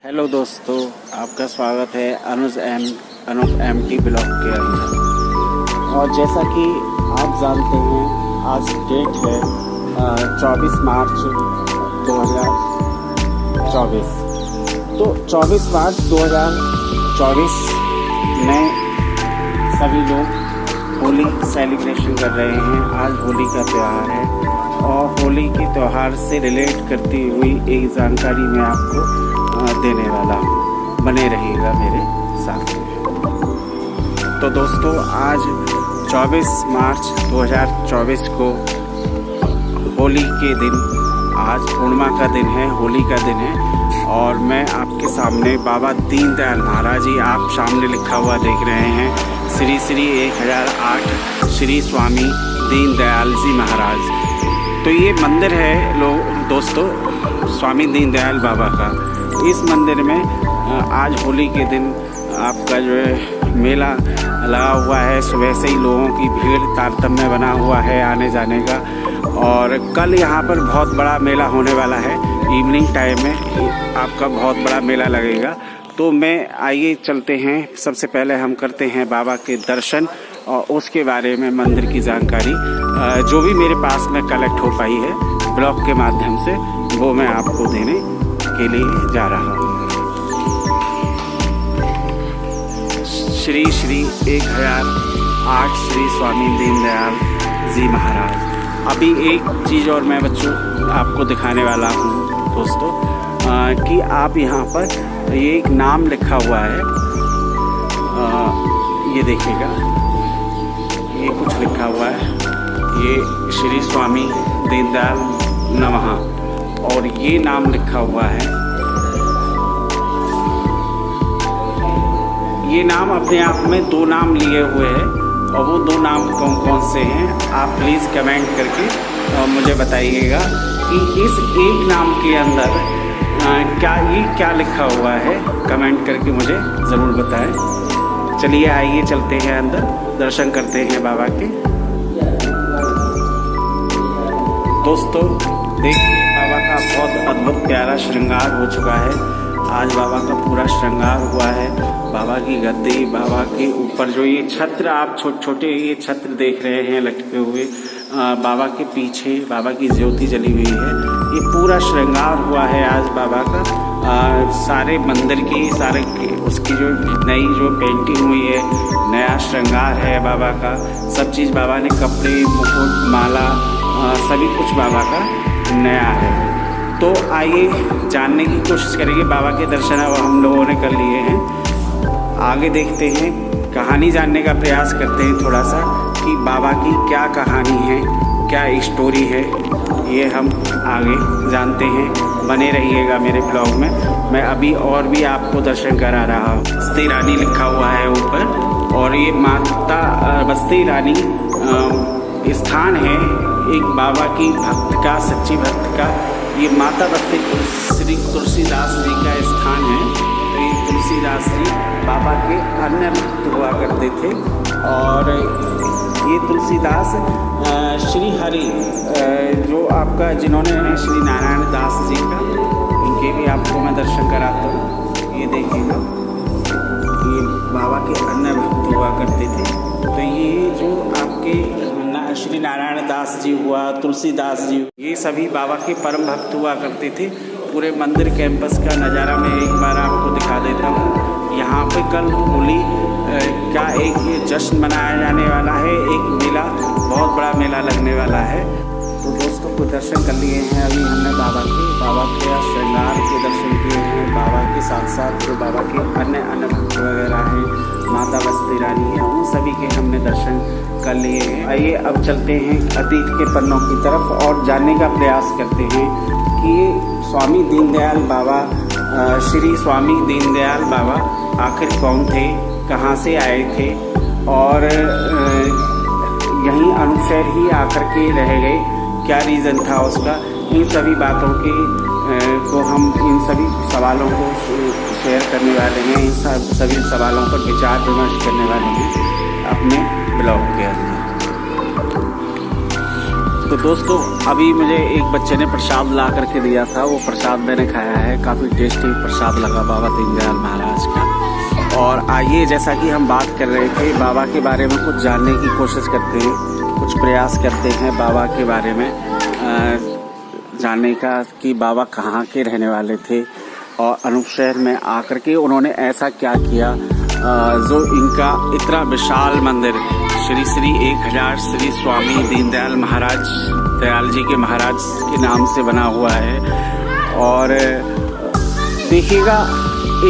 Hello दोस्तों, आपका स्वागत है अनुप एमटी ब्लॉग के अंदर। और जैसा कि आप जानते हैं, आज डेट है 24 मार्च 2024। तो 24 मार्च 2024 में सभी लोग होली सेलिब्रेशन कर रहे हैं। आज होली का त्यौहार है और होली के त्यौहार से रिलेट करती हुई एक जानकारी मैं आपको देने वाला हूँ। बने रहिएगा मेरे साथ में। तो दोस्तों, आज 24 मार्च 2024 को होली के दिन, आज पूर्णिमा का दिन है, होली का दिन है। और मैं आपके सामने बाबा दीनदयाल महाराज जी, आप सामने लिखा हुआ देख रहे हैं, श्री श्री 1008 श्री स्वामी दीनदयाल जी महाराज। तो ये मंदिर है दोस्तों स्वामी दीनदयाल बाबा का। इस मंदिर में आज होली के दिन आपका जो है मेला लगा हुआ है। सुबह से ही लोगों की भीड़ तारतम्य बना हुआ है आने जाने का। और कल यहाँ पर बहुत बड़ा मेला होने वाला है। इवनिंग टाइम में आपका बहुत बड़ा मेला लगेगा। तो आइए चलते हैं। सबसे पहले हम करते हैं बाबा के दर्शन और उसके बारे में मंदिर की जानकारी जो भी मेरे पास में कलेक्ट हो पाई है ब्लॉग के माध्यम से, वो मैं आपको देने के लिए जा रहा हूँ। श्री श्री 1008 श्री स्वामी दीनदयाल जी महाराज। अभी एक चीज़ और मैं बच्चों आपको दिखाने वाला हूँ दोस्तों, कि आप यहाँ पर ये एक नाम लिखा हुआ है, ये देखिएगा, ये कुछ लिखा हुआ है, ये श्री स्वामी दीनदयाल नमः, और ये नाम लिखा हुआ है। ये नाम अपने आप में दो नाम लिए हुए हैं, और वो दो नाम कौन कौन से हैं आप प्लीज़ कमेंट करके मुझे बताइएगा कि इस एक नाम के अंदर क्या लिखा हुआ है। कमेंट करके मुझे ज़रूर बताएं। चलिए आइए चलते हैं अंदर, दर्शन करते हैं बाबा के। दोस्तों देखिए, बाबा का बहुत अद्भुत प्यारा श्रृंगार हो चुका है। आज बाबा का पूरा श्रृंगार हुआ है। बाबा की गद्दी, बाबा के ऊपर जो ये छत्र आप छोटे ये छत्र देख रहे हैं लटके हुए, बाबा के पीछे बाबा की ज्योति जली हुई है। ये पूरा श्रृंगार हुआ है आज बाबा का। सारे मंदिर की उसकी जो नई जो पेंटिंग हुई है, नया श्रृंगार है बाबा का। सब चीज़ बाबा ने, कपड़े, मुकुट, माला, सभी कुछ बाबा का नया है। तो आइए जानने की कोशिश करेंगे। बाबा के दर्शन अब हम लोगों ने कर लिए हैं, आगे देखते हैं, कहानी जानने का प्रयास करते हैं थोड़ा सा कि बाबा की क्या कहानी है, क्या स्टोरी है, ये हम आगे जानते हैं। बने रहिएगा मेरे ब्लॉग में। मैं अभी और भी आपको दर्शन करा रहा हूँ। बस्ती रानी लिखा हुआ है ऊपर, और ये माता बस्ती रानी स्थान है एक बाबा की भक्त का, सच्ची भक्त का। ये माता बस्ती श्री तुलसीदास जी का स्थान है। तो ये तुलसीदास जी बाबा के अन्य भक्त हुआ करते थे। और ये तुलसीदास श्री हरि जो आपका, जिन्होंने श्री नारायण दास जी का, इनके भी आपको मैं दर्शन कराता हूँ। ये देखिएगा, ये बाबा के अन्य भक्त हुआ करते थे। तो ये जो आपके श्री नारायण दास जी हुआ, तुलसीदास जी, ये सभी बाबा के परम भक्त हुआ करते थे। पूरे मंदिर कैंपस का नज़ारा मैं एक बार आपको दिखा देता हूँ। यहाँ पे कल होली का एक जश्न मनाया जाने वाला है, एक मेला, बहुत बड़ा मेला लगने वाला है। तो दोस्तों को दर्शन कर लिए हैं अभी हमने बाबा के श्रृंगार के दर्शन किए हैं। बाबा के साथ साथ जो बाबा के अन्य भक्त वगैरह हैं, माता बस्ती रानी है, उन सभी के हमने दर्शन कर लिए हैं। आइए अब चलते हैं अतीत के पन्नों की तरफ और जानने का प्रयास करते हैं कि स्वामी दीनदयाल बाबा, श्री स्वामी दीनदयाल बाबा आखिर कौन थे, कहाँ से आए थे, और यहीं अनुशहर ही आकर के रह गए, क्या रीज़न था उसका। इन सभी बातों के को हम इन सभी सवालों को शेयर करने वाले हैं। इन सभी सवालों पर विचार विमर्श करने वाले हैं अपने ब्लॉग के अंदर। तो दोस्तों अभी मुझे एक बच्चे ने प्रसाद ला करके दिया था, वो प्रसाद मैंने खाया है। काफ़ी टेस्टी प्रसाद लगा बाबा दीनदयाल महाराज का। और आइए, जैसा कि हम बात कर रहे थे, बाबा के बारे में कुछ जानने की कोशिश करते हैं, कुछ प्रयास करते हैं बाबा के बारे में जानने का कि बाबा कहाँ के रहने वाले थे और अनूप शहर में आकर के उन्होंने ऐसा क्या किया जो इनका इतना विशाल मंदिर श्री 1000 श्री स्वामी दीनदयाल महाराज, दयाल जी के महाराज के नाम से बना हुआ है। और देखिएगा,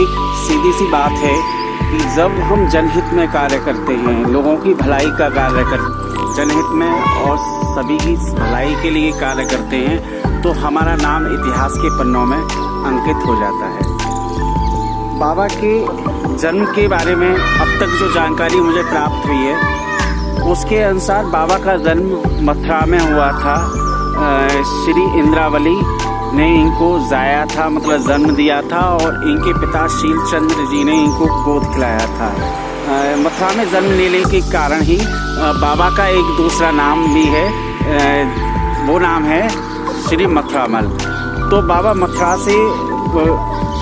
एक सीधी सी बात है कि जब हम जनहित में कार्य करते हैं, लोगों की भलाई का कार्य करते, जनहित में और सभी की भलाई के लिए कार्य करते हैं, तो हमारा नाम इतिहास के पन्नों में अंकित हो जाता है। बाबा के जन्म के बारे में अब तक जो जानकारी मुझे प्राप्त हुई है, उसके अनुसार बाबा का जन्म मथुरा में हुआ था। श्री इंद्रावली ने इनको जाया था, मतलब जन्म दिया था, और इनके पिता शीलचंद्र जी ने इनको गोद खिलाया था। मथुरा में जन्म लेने के कारण ही बाबा का एक दूसरा नाम भी है, वो नाम है श्री मथुरामल। तो बाबा मथुरा से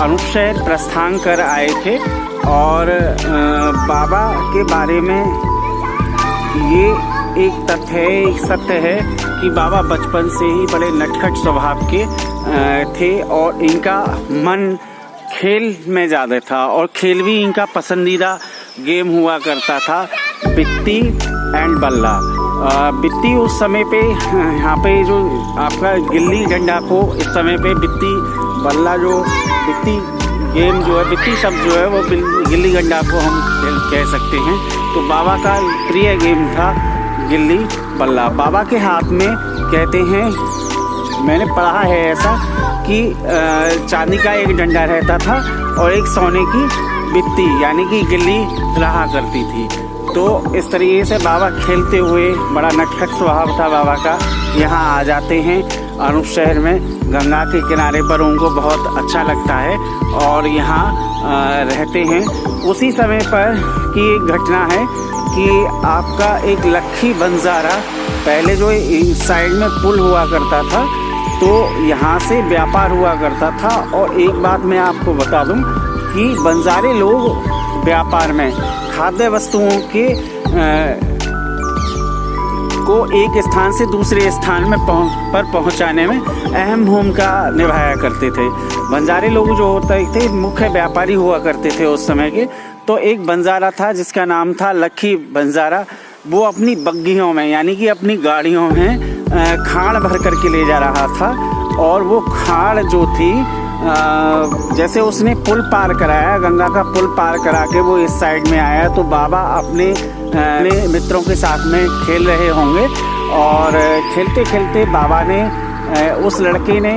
अनूप शहर प्रस्थान कर आए थे। और बाबा के बारे में ये एक तथ्य है, एक सत्य है कि बाबा बचपन से ही बड़े नटखट स्वभाव के थे और इनका मन खेल में ज़्यादा था, और खेल भी इनका पसंदीदा गेम हुआ करता था, बित्ती एंड बल्ला। बित्ती उस समय पे, यहाँ पे जो आपका गिल्ली डंडा को इस समय पे बित्ती, बल्ला जो बित्ती गेम जो है, बित्ती शब्द जो है वो गिल्ली डंडा को हम कह सकते हैं। तो बाबा का प्रिय गेम था गिल्ली बल्ला। बाबा के हाथ में कहते हैं, मैंने पढ़ा है ऐसा कि चांदी का एक डंडा रहता था और एक सोने की बित्ती यानी कि गिल्ली रहा करती थी। तो इस तरीके से बाबा खेलते हुए, बड़ा नटखट स्वभाव था बाबा का। यहाँ आ जाते हैं अनूप शहर में, गंगा के किनारे पर उनको बहुत अच्छा लगता है और यहाँ रहते हैं। उसी समय पर की एक घटना है कि आपका एक लखी बंजारा, पहले जो इस साइड में पुल हुआ करता था, तो यहाँ से व्यापार हुआ करता था। और एक बात मैं आपको बता दूं कि बंजारे लोग व्यापार में खाद्य वस्तुओं के को एक स्थान से दूसरे स्थान में पहुंचाने में अहम भूमिका निभाया करते थे। बंजारे लोग जो होते थे मुख्य व्यापारी हुआ करते थे उस समय के। तो एक बंजारा था जिसका नाम था लखी बंजारा। वो अपनी बग्घियों में यानी कि अपनी गाड़ियों में खाड़ भर करके ले जा रहा था। और वो खाड़ जो थी, जैसे उसने पुल पार कराया, गंगा का पुल पार करा के वो इस साइड में आया, तो बाबा अपने मित्रों के साथ में खेल रहे होंगे। और खेलते खेलते बाबा ने, उस लड़के ने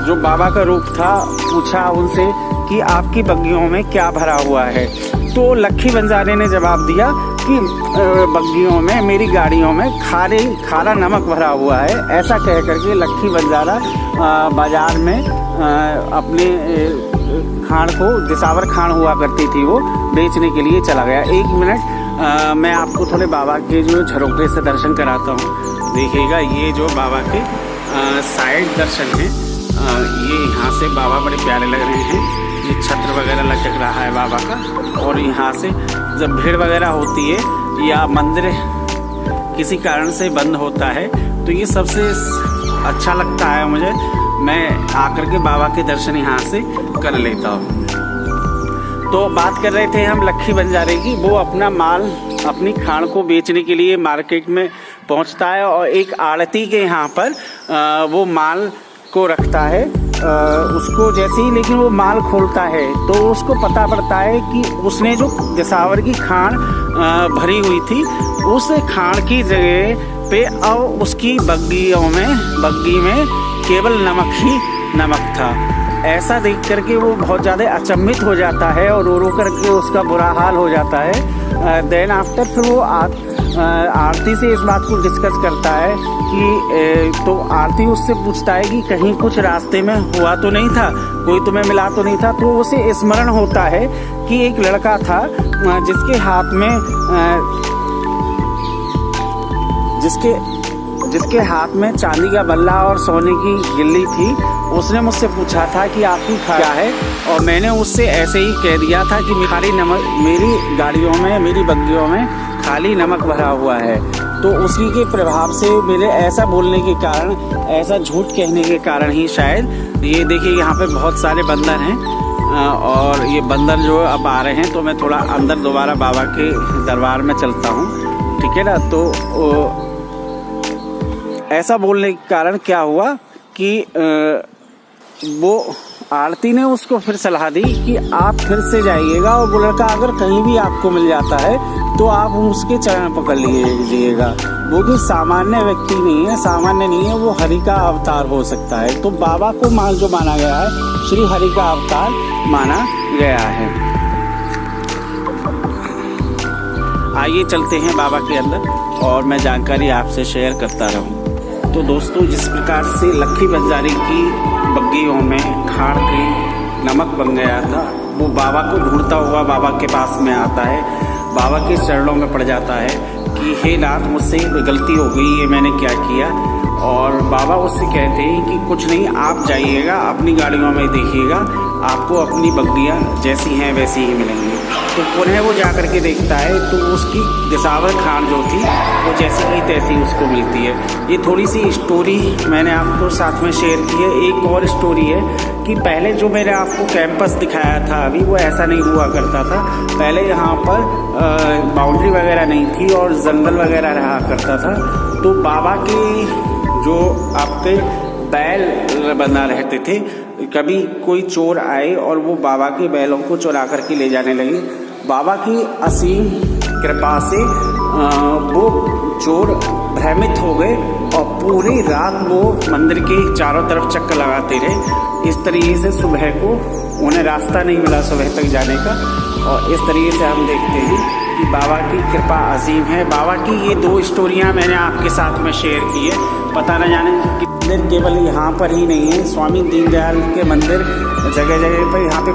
जो बाबा का रूप था, पूछा उनसे कि आपकी बग्घियों में क्या भरा हुआ है। तो लखी बंजारे ने जवाब दिया कि बग्घियों में, मेरी गाड़ियों में खारा नमक भरा हुआ है। ऐसा कह करके लखी बंजारा बाजार में अपने खाड़ को, दिसावर खाड़ हुआ करती थी, वो बेचने के लिए चला गया। एक मिनट, मैं आपको थोड़े बाबा के जो झरोखे से दर्शन कराता हूँ। देखिएगा, ये जो बाबा के साइड दर्शन हैं, ये यहाँ से बाबा बड़े प्यारे लग रहे हैं। ये छत्र वगैरह लटक रहा है बाबा का। और यहाँ से जब भीड़ वगैरह होती है या मंदिर किसी कारण से बंद होता है, तो ये सबसे अच्छा लगता है मुझे। मैं आकर के बाबा के दर्शन यहाँ से कर लेता हूँ। तो बात कर रहे थे हम लखी बंजारे की। वो अपना माल, अपनी खाड़ को बेचने के लिए मार्केट में पहुँचता है और एक आड़ती के यहाँ पर वो माल को रखता है। उसको जैसे ही लेकिन वो माल खोलता है तो उसको पता पड़ता है कि उसने जो दिसावर की खाड़ भरी हुई थी, उस खाड़ की जगह पे अब उसकी बग्घी में केवल नमक ही नमक था। ऐसा देख करके वो बहुत ज़्यादा अचंभित हो जाता है और रो करके उसका बुरा हाल हो जाता है। देन आफ्टर फिर वो आरती से इस बात को डिस्कस करता है कि तो आरती उससे पूछता है कि कहीं कुछ रास्ते में हुआ तो नहीं था, कोई तुम्हें मिला तो नहीं था। तो उसे स्मरण होता है कि एक लड़का था जिसके हाथ में जिसके हाथ में चांदी का बल्ला और सोने की गिल्ली थी, उसने मुझसे पूछा था कि आपकी क्या है, और मैंने उससे ऐसे ही कह दिया था कि खाली नमक, मेरी गाड़ियों में, मेरी बग्गियों में खाली नमक भरा हुआ है। तो उसी के प्रभाव से, मेरे ऐसा बोलने के कारण, ऐसा झूठ कहने के कारण ही शायद, ये देखिए यहाँ पे बहुत सारे बंदर हैं और ये बंदर जो अब आ रहे हैं, तो मैं थोड़ा अंदर दोबारा बाबा के दरबार में चलता हूँ, ठीक है ना। तो ऐसा बोलने के कारण क्या हुआ कि वो आरती ने उसको फिर सलाह दी कि आप फिर से जाइएगा, और वो लड़का अगर कहीं भी आपको मिल जाता है तो आप उसके चरण पकड़ लीजिएगा। वो भी सामान्य व्यक्ति नहीं है, सामान्य नहीं है, वो हरि का अवतार हो सकता है। तो बाबा को जो माना गया है, श्री हरि का अवतार माना गया है। आइए चलते हैं बाबा के अंदर और मैं जानकारी आपसे शेयर करता रहूं। तो दोस्तों, जिस प्रकार से लक्खी बंजारी की बग्गियों में खाड़ के नमक बन गया था, वो बाबा को ढूंढता हुआ बाबा के पास में आता है, बाबा के चरणों में पड़ जाता है कि हे नाथ, मुझसे गलती हो गई, ये मैंने क्या किया। और बाबा उससे कहते हैं कि कुछ नहीं, आप जाइएगा, अपनी गाड़ियों में देखिएगा, आपको अपनी बग्गियाँ जैसी हैं वैसी ही मिलेंगी। तो पुनः वो जा कर के देखता है तो उसकी दिसावर खान जो थी वो जैसी की तैसी उसको मिलती है। ये थोड़ी सी स्टोरी मैंने आपको साथ में शेयर की है। एक और स्टोरी है कि पहले जो मैंने आपको कैंपस दिखाया था अभी, वो ऐसा नहीं हुआ करता था। पहले यहाँ पर बाउंड्री वगैरह नहीं थी और जंगल वगैरह रहा करता था। तो बाबा के जो आपके बैल बना रहते थे, कभी कोई चोर आए और वो बाबा के बैलों को चुरा करके ले जाने लगे। बाबा की असीम कृपा से वो चोर भ्रमित हो गए और पूरी रात वो मंदिर के चारों तरफ चक्कर लगाते रहे। इस तरीके से सुबह को उन्हें रास्ता नहीं मिला सुबह तक जाने का। और इस तरीके से हम देखते हैं कि बाबा की कृपा असीम है। बाबा की ये 2 स्टोरियां मैंने आपके साथ में शेयर की है। पता न जाने कि मंदिर केवल यहाँ पर ही नहीं है, स्वामी दीनदयाल के मंदिर जगह जगह पर यहाँ पे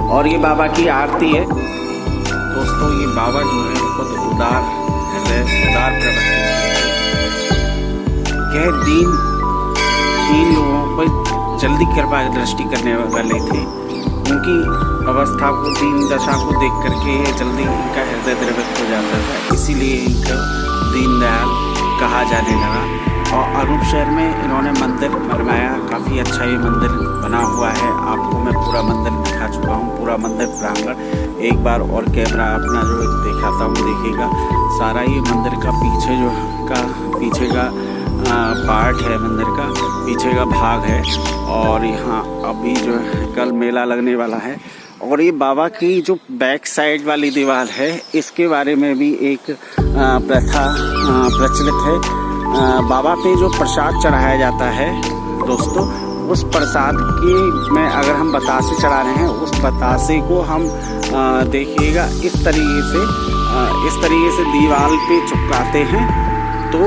और ये बाबा की आरती है। दोस्तों, ये बाबा जो है बहुत उदार हृदय, उदार प्रवृत्ति है। यह दीन लोगों पर जल्दी कृपा दृष्टि करने वाले थे। उनकी अवस्था को, दीन दशा को देख करके जल्दी इनका हृदय द्रवित हो जाता था, इसीलिए इनका दीनदयाल कहा जाने लगा। और अनूप शहर में इन्होंने मंदिर बनवाया, काफ़ी अच्छा ये मंदिर बना हुआ है। आपको मैं पूरा मंदिर दिखा चुका हूँ, पूरा मंदिर प्रांगण। एक बार और कैमरा अपना जो दिखाता हूँ, देखिएगा सारा ये मंदिर का पीछे का पार्ट है, मंदिर का पीछे का भाग है। और यहाँ अभी जो है कल मेला लगने वाला है। और ये बाबा की जो बैक साइड वाली दीवार है, इसके बारे में भी एक प्रथा प्रचलित है। बाबा पे जो प्रसाद चढ़ाया जाता है दोस्तों, उस प्रसाद के में अगर हम बतासे चढ़ा रहे हैं, उस बतासे को हम देखिएगा इस तरीके से दीवार पे चिपकाते हैं। तो